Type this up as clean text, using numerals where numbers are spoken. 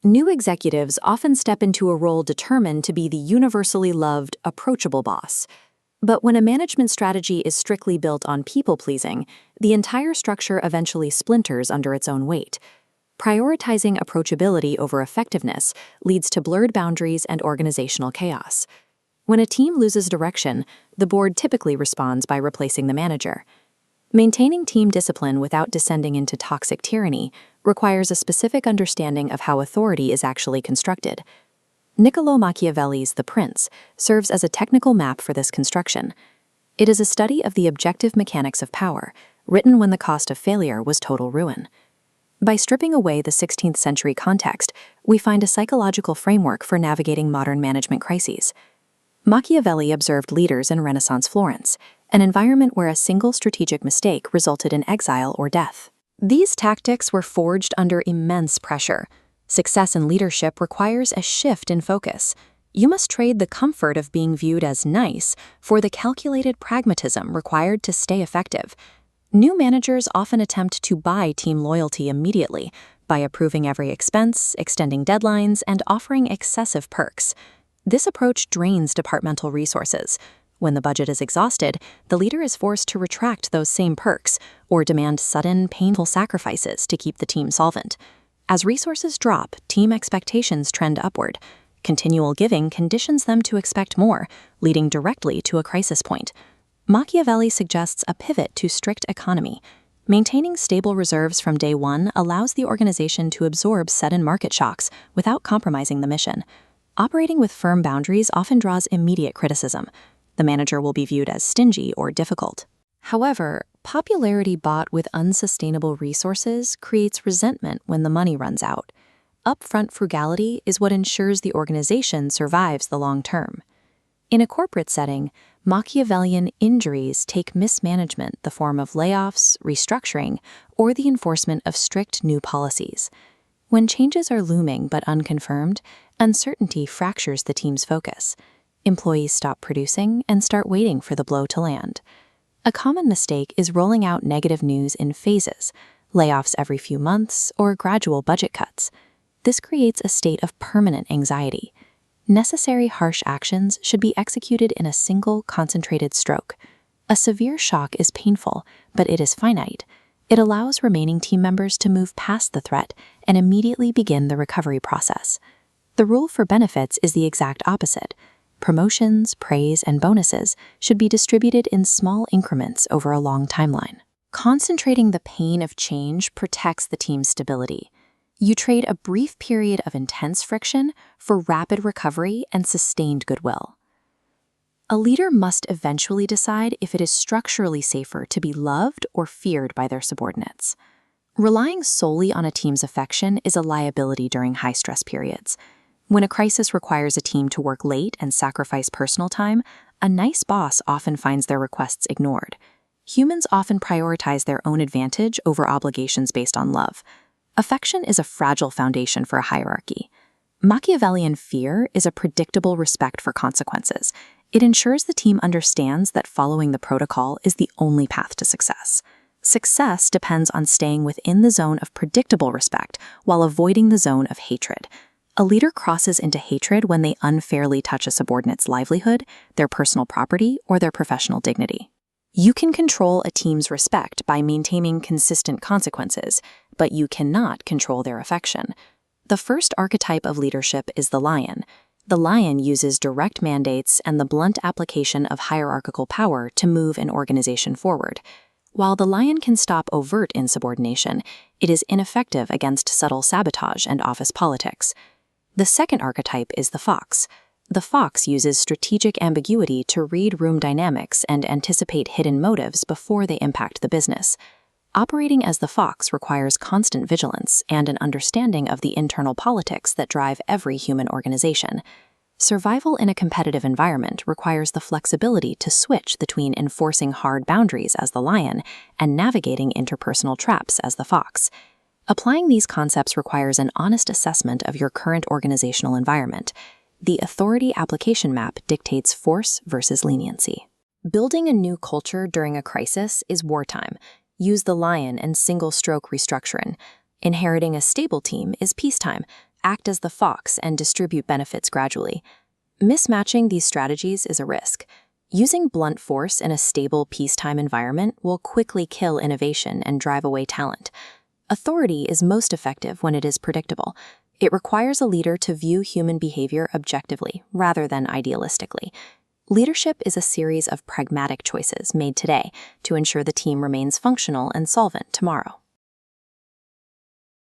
New executives often step into a role determined to be the universally loved, approachable boss. But when a management strategy is strictly built on people-pleasing, the entire structure eventually splinters under its own weight. Prioritizing approachability over effectiveness leads to blurred boundaries and organizational chaos. When a team loses direction, the board typically responds by replacing the manager. Maintaining team discipline without descending into toxic tyranny requires a specific understanding of how authority is actually constructed. Niccolò Machiavelli's The Prince serves as a technical map for this construction. It is a study of the objective mechanics of power, written when the cost of failure was total ruin. By stripping away the 16th century context, we find a psychological framework for navigating modern management crises. Machiavelli observed leaders in Renaissance Florence, an environment where a single strategic mistake resulted in exile or death. These tactics were forged under immense pressure. Success in leadership requires a shift in focus. You must trade the comfort of being viewed as nice for the calculated pragmatism required to stay effective. New managers often attempt to buy team loyalty immediately by approving every expense, extending deadlines, and offering excessive perks. This approach drains departmental resources. When the budget is exhausted, the leader is forced to retract those same perks or demand sudden, painful sacrifices to keep the team solvent. As resources drop, team expectations trend upward. Continual giving conditions them to expect more, leading directly to a crisis point. Machiavelli suggests a pivot to strict economy. Maintaining stable reserves from day one allows the organization to absorb sudden market shocks without compromising the mission. Operating with firm boundaries often draws immediate criticism. The manager will be viewed as stingy or difficult. However, popularity bought with unsustainable resources creates resentment when the money runs out. Upfront frugality is what ensures the organization survives the long term. In a corporate setting, Machiavellian injuries take mismanagement the form of layoffs, restructuring, or the enforcement of strict new policies. When changes are looming but unconfirmed, uncertainty fractures the team's focus. Employees stop producing and start waiting for the blow to land. A common mistake is rolling out negative news in phases, layoffs every few months, or gradual budget cuts. This creates a state of permanent anxiety. Necessary harsh actions should be executed in a single, concentrated stroke. A severe shock is painful, but it is finite. It allows remaining team members to move past the threat and immediately begin the recovery process. The rule for benefits is the exact opposite. Promotions, praise, and bonuses should be distributed in small increments over a long timeline. Concentrating the pain of change protects the team's stability. You trade a brief period of intense friction for rapid recovery and sustained goodwill. A leader must eventually decide if it is structurally safer to be loved or feared by their subordinates. Relying solely on a team's affection is a liability during high-stress periods. When a crisis requires a team to work late and sacrifice personal time, a nice boss often finds their requests ignored. Humans often prioritize their own advantage over obligations based on love. Affection is a fragile foundation for a hierarchy. Machiavellian fear is a predictable respect for consequences. It ensures the team understands that following the protocol is the only path to success. Success depends on staying within the zone of predictable respect while avoiding the zone of hatred. A leader crosses into hatred when they unfairly touch a subordinate's livelihood, their personal property, or their professional dignity. You can control a team's respect by maintaining consistent consequences, but you cannot control their affection. The first archetype of leadership is the lion. The lion uses direct mandates and the blunt application of hierarchical power to move an organization forward. While the lion can stop overt insubordination, it is ineffective against subtle sabotage and office politics. The second archetype is the fox. The fox uses strategic ambiguity to read room dynamics and anticipate hidden motives before they impact the business. Operating as the fox requires constant vigilance and an understanding of the internal politics that drive every human organization. Survival in a competitive environment requires the flexibility to switch between enforcing hard boundaries as the lion and navigating interpersonal traps as the fox. Applying these concepts requires an honest assessment of your current organizational environment. The authority application map dictates force versus leniency. Building a new culture during a crisis is wartime. Use the lion and single-stroke restructuring. Inheriting a stable team is peacetime. act as the fox and distribute benefits gradually. Mismatching these strategies is a risk. Using blunt force in a stable peacetime environment will quickly kill innovation and drive away talent. Authority is most effective when it is predictable. It requires a leader to view human behavior objectively rather than idealistically. Leadership is a series of pragmatic choices made today to ensure the team remains functional and solvent tomorrow.